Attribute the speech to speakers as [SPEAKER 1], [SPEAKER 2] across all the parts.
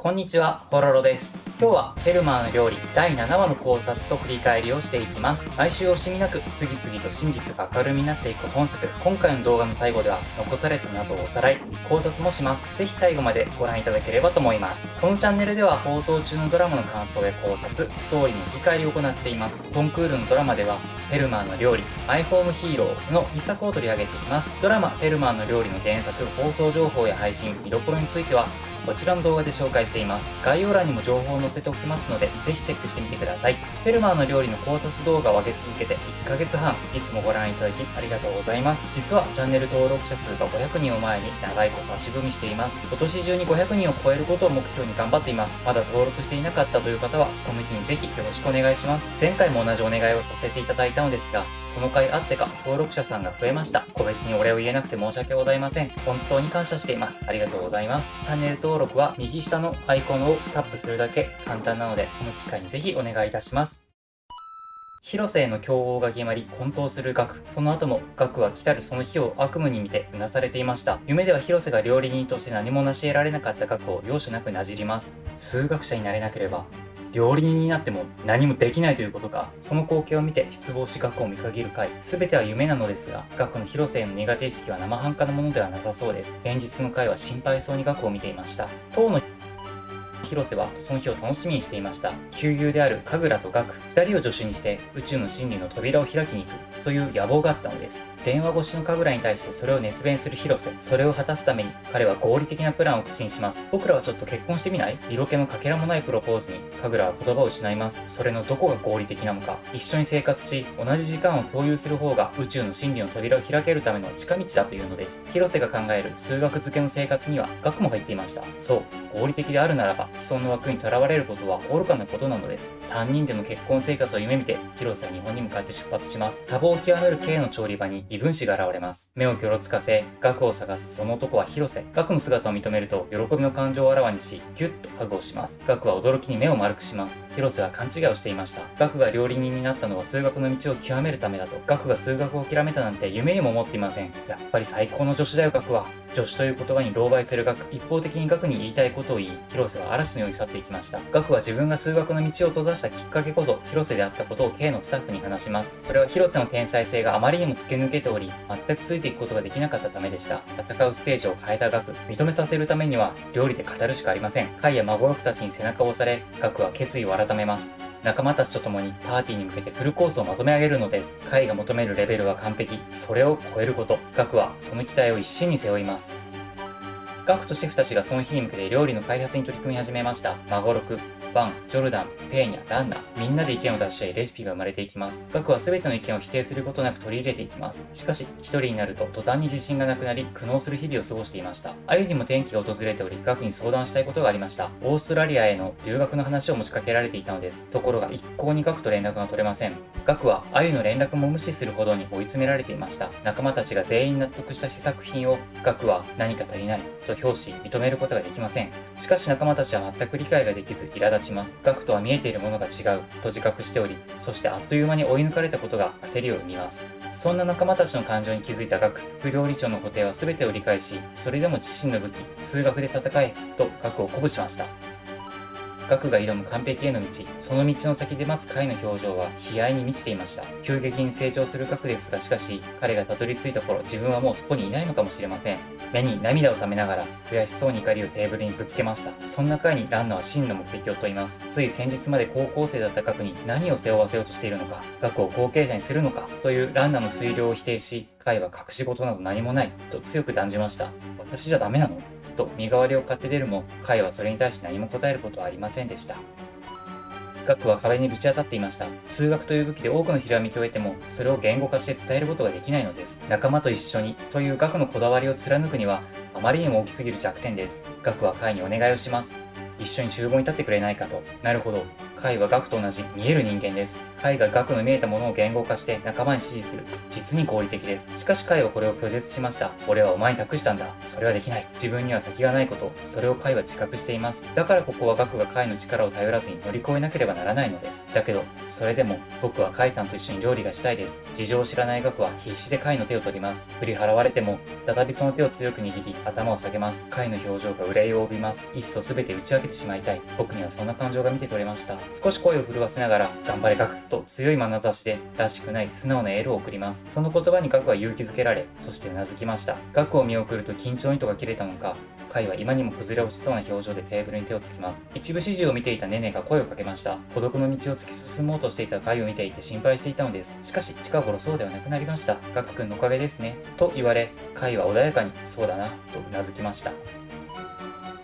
[SPEAKER 1] こんにちは、ポロロです。今日はフェルマーの料理第7話の考察と振り返りをしていきます。毎週惜しみなく次々と真実が明るみになっていく本作。今回の動画の最後では残された謎をおさらい、考察もします。ぜひ最後までご覧いただければと思います。このチャンネルでは放送中のドラマの感想や考察、ストーリーの振り返りを行っています。コンクールのドラマではフェルマーの料理、マイホームヒーローの2作を取り上げています。ドラマフェルマーの料理の原作、放送情報や配信、見どころについてはこちらの動画で紹介しています。概要欄にも情報を載せておきますので、ぜひチェックしてみてください。フェルマーの料理の考察動画を上げ続けて1ヶ月半、いつもご覧いただきありがとうございます。実はチャンネル登録者数が500人を前に長いこと足踏みしています。今年中に500人を超えることを目標に頑張っています。まだ登録していなかったという方は、この日にぜひよろしくお願いします。前回も同じお願いをさせていただいたのですが、その回あってか登録者さんが増えました。個別にお礼を言えなくて申し訳ございません。本当に感謝しています。ありがとうございます。チャンネル登録は右下のアイコンをタップするだけ簡単なので、この機会にぜひお願いいたします。広瀬への競合が決まり混沌するガク。その後もガクは来たるその日を悪夢に見てうなされていました。夢では広瀬が料理人として何も成し得られなかったガクを容赦なくなじります。数学者になれなければ料理人になっても何もできないということか。その光景を見て失望しガクを見限る回。全ては夢なのですが、ガクの広瀬への苦手意識は生半可なものではなさそうです。現実の回は心配そうにガクを見ていました。当の広瀬はその日を楽しみにしていました。旧友である神楽とガク、二人を助手にして宇宙の真理の扉を開きに行くという野望があったのです。電話越しの神楽に対してそれを熱弁する広瀬。それを果たすために彼は合理的なプランを口にします。僕らはちょっと結婚してみない？色気のかけらもないプロポーズに神楽は言葉を失います。それのどこが合理的なのか。一緒に生活し、同じ時間を共有する方が宇宙の真理の扉を開けるための近道だというのです。広瀬が考える数学漬けの生活には学も入っていました。そう、合理的であるならば既存の枠にとらわれることは愚かなことなのです。3人での結婚生活を夢見て広瀬は日本に向かって出発します。多忙を極める K の調理場に異分子が現れます。目をギョロつかせガクを探すその男は広瀬。ガクの姿を認めると喜びの感情をあらわにしギュッとハグをします。ガクは驚きに目を丸くします。広瀬は勘違いをしていました。ガクが料理人になったのは数学の道を極めるためだと。ガクが数学を諦めたなんて夢にも思っていません。やっぱり最高の女子だよガクは。女子という言葉に狼狽するガク。一方的にガクに言いたいことを言い、広瀬は嵐のように去っていきました。ガクは自分が数学の道を閉ざしたきっかけこそ広瀬であったことを K のスタッフに話します。それは広瀬の天才性があまりにも突き抜けており、全くついていくことができなかったためでした。戦うステージを変えたガク。認めさせるためには料理で語るしかありません。カイや孫六たちに背中を押され、ガクは決意を改めます。仲間たちと共にパーティーに向けてフルコースをまとめ上げるのです。カイが求めるレベルは完璧。それを超えること。ガクはその期待を一身に背負います。ガクとシェフたちがその日に向けて料理の開発に取り組み始めました。孫六、バン、ジョルダン、ペーニャ、ランナ、みんなで意見を出し合いレシピが生まれていきます。ガクは全ての意見を否定することなく取り入れていきます。しかし、一人になると途端に自信がなくなり、苦悩する日々を過ごしていました。あゆにも転機が訪れており、ガクに相談したいことがありました。オーストラリアへの留学の話を持ちかけられていたのです。ところが一向にガクと連絡が取れません。ガクはあゆの連絡も無視するほどに追い詰められていました。仲間たちが全員納得した試作品をガクは何か足りないと評し認めることができません。しかし仲間たちは全く理解ができず苛立ちます。ガクとは見えているものが違うと自覚しており、そしてあっという間に追い抜かれたことが焦りを生みます。そんな仲間たちの感情に気づいたガク、副料理長の固定は全てを理解し、それでも自身の武器、数学で戦えとガクを鼓舞しました。ガクが挑む完璧への道、その道の先で待つカイの表情は悲哀に満ちていました。急激に成長するガクですが、しかし彼がたどり着いた頃、自分はもうそこにいないのかもしれません。目に涙をためながら悔しそうに怒りをテーブルにぶつけました。そんなカイにランナは真の目的を問います。つい先日まで高校生だったガクに何を背負わせようとしているのか、ガクを後継者にするのかというランナの推量を否定し、カイは隠し事など何もないと強く断じました。私じゃダメなのと身代わりを買って出るも、カイはそれに対して何も答えることはありませんでした。ガクは壁にぶち当たっていました。数学という武器で多くのひらめきを得ても、それを言語化して伝えることができないのです。仲間と一緒にというガクのこだわりを貫くには、あまりにも大きすぎる弱点です。ガクはカイにお願いをします。一緒に厨房に立ってくれないかと。なるほど。カイはガクと同じ見える人間です。カイがガクの見えたものを言語化して仲間に指示する。実に合理的です。しかしカイはこれを拒絶しました。俺はお前に託したんだ。それはできない。自分には先がないこと。それをカイは自覚しています。だからここはガクがカイの力を頼らずに乗り越えなければならないのです。だけど、それでも僕はカイさんと一緒に料理がしたいです。事情を知らないガクは必死でカイの手を取ります。振り払われても、再びその手を強く握り、頭を下げます。カイの表情が憂いを帯びます。いっそ全て打ち明けてしまいたい。僕にはそんな感情が見て取れました。少し声を震わせながら、頑張れガクと強い眼差しで、らしくない素直なエールを送ります。その言葉にガクは勇気づけられ、そして頷きました。ガクを見送ると緊張の糸が切れたのか、カイは今にも崩れ落ちそうな表情でテーブルに手をつきます。一部始終を見ていたネネが声をかけました。孤独の道を突き進もうとしていたカイを見ていて心配していたのです。しかし近頃そうではなくなりました。ガク君のおかげですね。と言われ、カイは穏やかにそうだなと頷きました。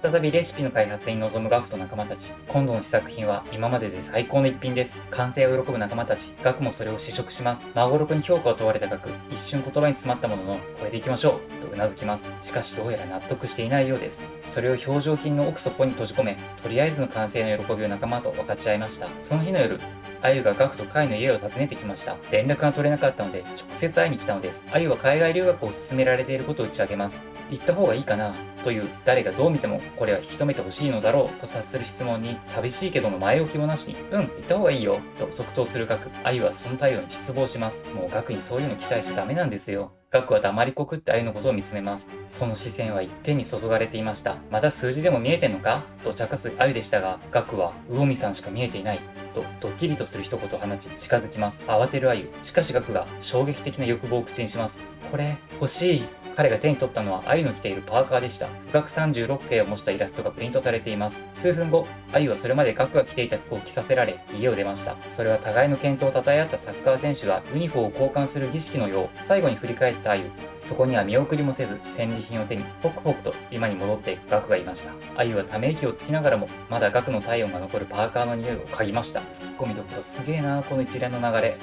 [SPEAKER 1] 再びレシピの開発に臨むガクと仲間たち。今度の試作品は今までで最高の一品です。完成を喜ぶ仲間たち。ガクもそれを試食します。孫六に評価を問われたガク。一瞬言葉に詰まったものの、これでいきましょう。と頷きます。しかしどうやら納得していないようです。それを表情筋の奥底に閉じ込め、とりあえずの完成の喜びを仲間と分かち合いました。その日の夜、アユがガクとカイの家を訪ねてきました。連絡が取れなかったので、直接会いに来たのです。アユは海外留学を勧められていることを打ち明けます。行った方がいいかなという誰がどう見てもこれは引き止めてほしいのだろうと察する質問に寂しいけどの前置きもなしに行った方がいいよと即答するガク。アユはその態度に失望します。もうガクにそういうの期待しちゃダメなんですよ。ガクは黙りこくってアユのことを見つめます。その視線は一点に注がれていました。また数字でも見えてんのかと茶化すアユでしたが、ガクは魚見さんしか見えていないとドッキリとする一言を放ち近づきます。慌てるアユ。しかしガクが衝撃的な欲望を口にします。これ欲しい。彼が手に取ったのはアユの着ているパーカーでした。富岳36景を模したイラストがプリントされています。数分後、アユはそれまでガクが着ていた服を着させられ、家を出ました。それは互いの健闘を称え合ったサッカー選手がユニフォームを交換する儀式のよう。最後に振り返ったアユ。そこには見送りもせず、戦利品を手に、ホクホクと今に戻っていくガクがいました。アユはため息をつきながらも、まだガクの体温が残るパーカーの匂いを嗅ぎました。ツッコミどころすげえな、この一連の流れ。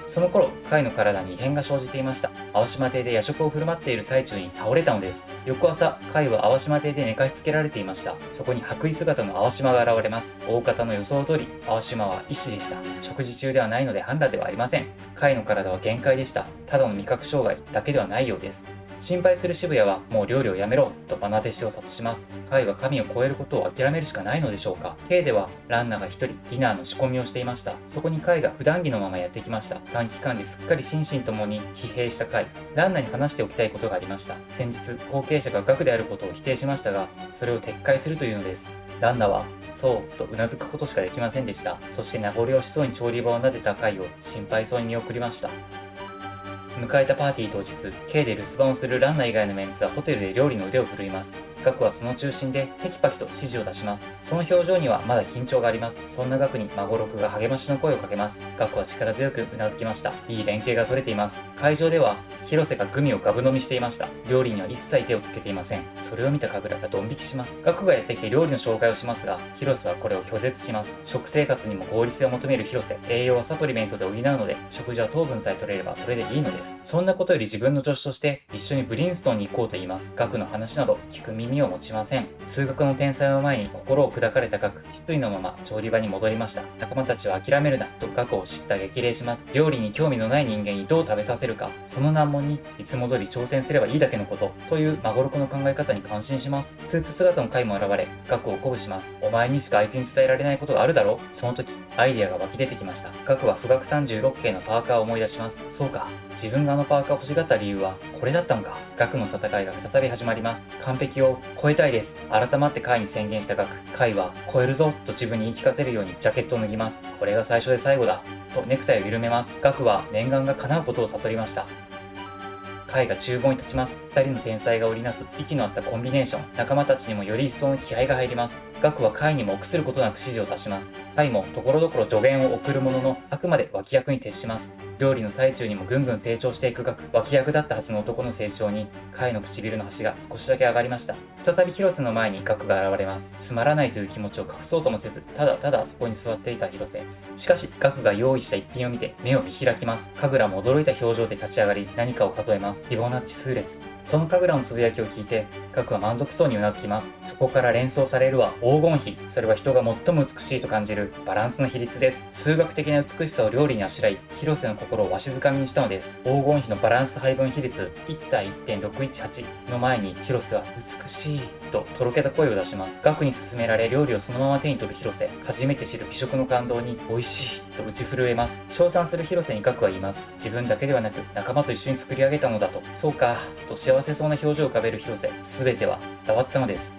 [SPEAKER 1] その頃、カイの体に異変が生じていました。淡島邸で夜食を振る舞っている最中に倒れたのです。翌朝、カイは淡島邸で寝かしつけられていました。そこに白衣姿の淡島が現れます。大方の予想通り、淡島は医師でした。食事中ではないので半裸ではありません。カイの体は限界でした。ただの味覚障害だけではないようです。心配する渋谷はもう料理をやめろと愛弟子を諭します。カイは神を超えることを諦めるしかないのでしょうか。K ではランナが一人ディナーの仕込みをしていました。そこにカイが普段着のままやってきました。短期間ですっかり心身ともに疲弊したカイ。ランナに話しておきたいことがありました。先日後継者がガクであることを否定しましたが、それを撤回するというのです。ランナはそうとうなずくことしかできませんでした。そして名残惜しそうに調理場を撫でたカイを心配そうに見送りました。迎えたパーティー当日、K で留守番をするランナー以外のメンツはホテルで料理の腕を振るいます。ガクはその中心でテキパキと指示を出します。その表情にはまだ緊張があります。そんなガクに孫六が励ましの声をかけます。ガクは力強くうなずきました。いい連携が取れています。会場では広瀬がグミをガブ飲みしていました。料理には一切手をつけていません。それを見た神楽がドン引きします。ガクがやってきて料理の紹介をしますが、広瀬はこれを拒絶します。食生活にも合理性を求める広瀬。栄養はサプリメントで補うので、食事は糖分さえ取れればそれでいいのです。そんなことより自分の助手として一緒にブリンストンに行こうと言います。ガクの話など聞く耳を持ちません。数学の天才を前に心を砕かれたガク、失意のまま調理場に戻りました。仲間たちは諦めるなとガクを知った激励します。料理に興味のない人間にどう食べさせるか、その難問にいつも通り挑戦すればいいだけのことという孫六の考え方に感心します。スーツ姿のカイも現れ、ガクを鼓舞します。お前にしかあいつに伝えられないことがあるだろう。その時、アイデアが湧き出てきました。ガクは富岳36景のパーカーを思い出します。そうか、自分があのパーカーを欲しがった理由はこれだったのか。ガクの戦いが再び始まります。完璧を超えたいです。改まってカイに宣言したガク。カイは超えるぞと自分に言い聞かせるようにジャケットを脱ぎます。これが最初で最後だとネクタイを緩めます。ガクは念願が叶うことを悟りました。カイが厨房に立ちます。二人の天才が織りなす息の合ったコンビネーション。仲間たちにもより一層の気合が入ります。ガクはカイにも臆することなく指示を出します。カイもところどころ助言を送るものの、あくまで脇役に徹します。料理の最中にもぐんぐん成長していくガク。脇役だったはずの男の成長に、カイの唇の端が少しだけ上がりました。再び広瀬の前にガクが現れます。つまらないという気持ちを隠そうともせず、ただただそこに座っていた広瀬。しかし、ガクが用意した一品を見て目を見開きます。神楽も驚いた表情で立ち上がり、何かを数えます。フィボナッチ数列。その神楽のつぶやきを聞いて、ガクは満足そうにうなずきます。そこから連想されるは黄金比、それは人が最も美しいと感じるバランスの比率です。数学的な美しさを料理にあしらい、広瀬の心をわしづかみにしたのです。黄金比のバランス配分比率1対 1.618 の前に、広瀬は美しいととろけた声を出します。額に勧められ料理をそのまま手に取る広瀬。初めて知る気色の感動に美味しいと打ち震えます。称賛する広瀬に額は言います。自分だけではなく仲間と一緒に作り上げたのだと。そうかと幸せそうな表情を浮かべる広瀬。全ては伝わったのです。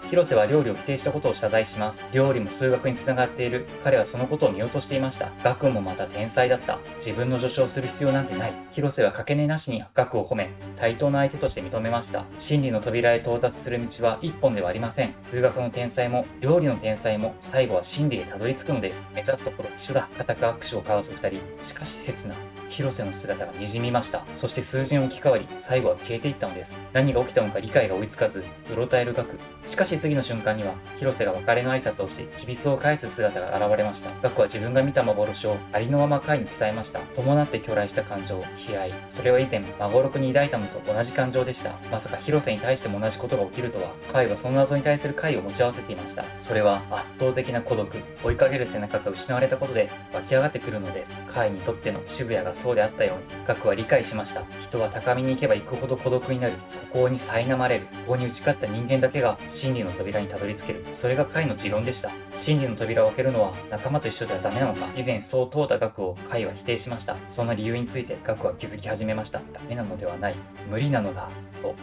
[SPEAKER 1] 広瀬は料理を否定したことを謝罪します。料理も数学につながっている。彼はそのことを見落としていました。学もまた天才だった。自分の助手をする必要なんてない。広瀬はかけねなしに学を褒め、対等な相手として認めました。真理の扉へ到達する道は一本ではありません。数学の天才も、料理の天才も、最後は真理へたどり着くのです。目指すところ一緒だ。固く握手を交わす二人。しかし刹那、広瀬の姿が滲みました。そして数字の置き換わり、最後は消えていったのです。何が起きたのか理解が追いつかず、うろたえる学。しかし次の瞬間には、広瀬が別れの挨拶をし、きびすを返す姿が現れました。学は自分が見た幻をありのままカイに伝えました。伴って去来した感情、悲哀。それは以前、孫六に抱いたのと同じ感情でした。まさか広瀬に対しても同じことが起きるとは、カイはその謎に対する解を持ち合わせていました。それは圧倒的な孤独。追いかける背中が失われたことで湧き上がってくるのです。カイにとっての渋谷がそうであったように、学は理解しました。人は高みに行けば行くほど孤独になる。孤高に苛まれる。ここに打ち勝った人間だけが真理の扉にたどり着ける。それがカイの持論でした。真理の扉を開けるのは仲間と一緒ではダメなのか。以前そう問うた学をカイは否定しました。その理由について学は気づき始めました。ダメなのではない。無理なのだ。と。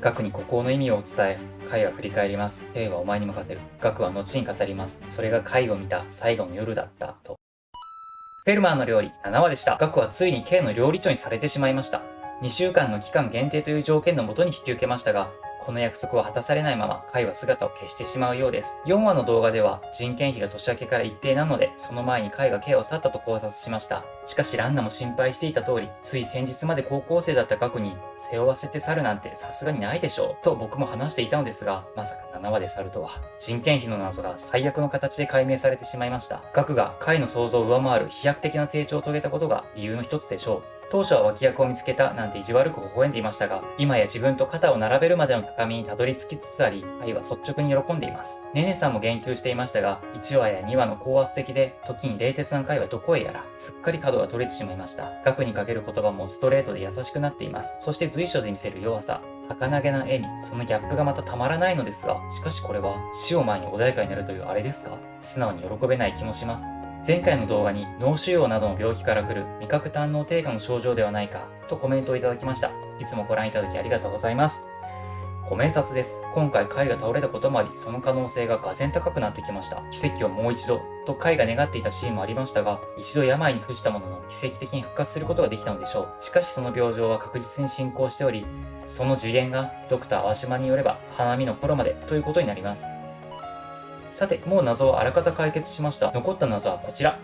[SPEAKER 1] 学に孤高の意味を伝え、カイは振り返ります。兵はお前に任せる。学は後に語ります。それがカイを見た最後の夜だった。と。フェルマーの料理7話でした。学はついに K の料理長にされてしまいました。2週間の期間限定という条件のもとに引き受けましたが、この約束は果たされないまま、カイは姿を消してしまうようです。4話の動画では、人件費が年明けから一定なので、その前にカイが K を去ったと考察しました。しかしランナも心配していた通り、つい先日まで高校生だったガクに、背負わせて去るなんてさすがにないでしょう、と僕も話していたのですが、まさか7話で去るとは。人件費の謎が最悪の形で解明されてしまいました。ガクがカイの想像を上回る飛躍的な成長を遂げたことが理由の一つでしょう。当初は脇役を見つけたなんて意地悪く微笑んでいましたが、今や自分と肩を並べるまでの高みにたどり着きつつあり、カイは率直に喜んでいます。ネネさんも言及していましたが、1話や2話の高圧的で、時に冷徹なカイはどこへやら、すっかり角が取れてしまいました。ガクにかける言葉もストレートで優しくなっています。そして随所で見せる弱さ。儚げな笑み、そのギャップがまたたまらないのですが、しかしこれは死を前に穏やかになるというあれですか？素直に喜べない気もします。前回の動画に脳腫瘍などの病気から来る味覚堪能低下の症状ではないかとコメントをいただきました。いつもご覧いただきありがとうございます。ご明察です。今回カイが倒れたこともあり、その可能性が俄然高くなってきました。奇跡をもう一度とカイが願っていたシーンもありましたが、一度病に伏したものの奇跡的に復活することができたのでしょう。しかしその病状は確実に進行しており、その次元がドクター淡島によれば花見の頃までということになります。さて、もう謎はあらかた解決しました。残った謎はこちら。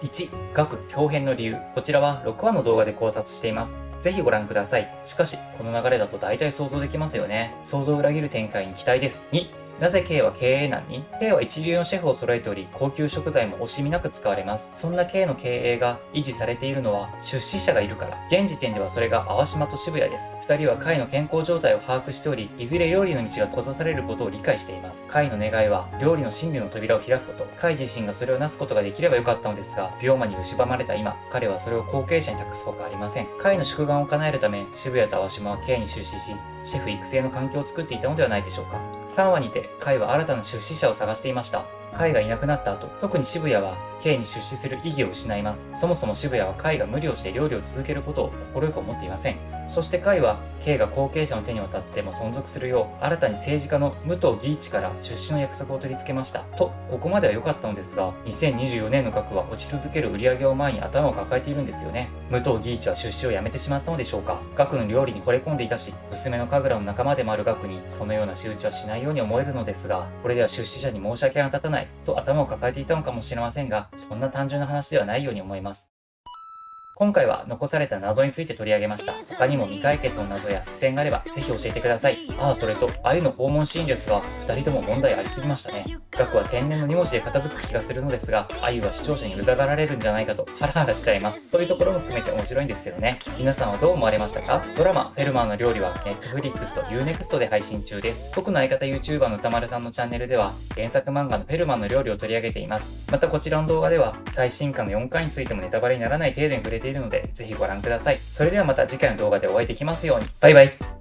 [SPEAKER 1] 1、学表変の理由。こちらは6話の動画で考察しています。ぜひご覧ください。しかし、この流れだと大体想像できますよね。想像を裏切る展開に期待です。2、なぜ K は経営難に？ K は一流のシェフを揃えており、高級食材も惜しみなく使われます。そんな K の経営が維持されているのは出資者がいるから。現時点ではそれが淡島と渋谷です。二人はカイの健康状態を把握しており、いずれ料理の道が閉ざされることを理解しています。カイの願いは料理の真理の扉を開くこと。カイ自身がそれをなすことができればよかったのですが、病魔に蝕まれた今、彼はそれを後継者に託すほかありません。カイの宿願を叶えるため、渋谷と淡島は K に出資し、シェフ育成の環境を作っていたのではないでしょうか。3話にて、カイは新たな出資者を探していました。カイがいなくなった後、特に渋谷は K に出資する意義を失います。そもそも渋谷はカイが無理をして料理を続けることを快く思っていません。そしてカイは K が後継者の手に渡っても存続するよう、新たに政治家の武藤義一から出資の約束を取り付けました。と、ここまでは良かったのですが、2024年の額は落ち続ける売り上げを前に頭を抱えているんですよね。武藤義一は出資をやめてしまったのでしょうか。額の料理に惚れ込んでいたし、娘の神楽の仲間でもある額にそのような仕打ちはしないように思えるのですが、これでは出資者に申し訳が立たないと頭を抱えていたのかもしれませんが、そんな単純な話ではないように思います。今回は残された謎について取り上げました。他にも未解決の謎や伏線があればぜひ教えてください。それと、鮎の訪問シーンですが、2人とも問題ありすぎましたね。額は天然の2文字で片付く気がするのですが、鮎は視聴者にうざがられるんじゃないかとハラハラしちゃいます。そういうところも含めて面白いんですけどね。皆さんはどう思われましたか？ドラマ、フェルマーの料理は Netflix と Unext で配信中です。僕の相方 YouTuber の歌丸さんのチャンネルでは、原作漫画のフェルマーの料理を取り上げています。またこちらの動画では、最新刊の4回についてもネタバレにならない程度に触れているので、ぜひご覧ください。それではまた次回の動画でお会いできますように。バイバイ。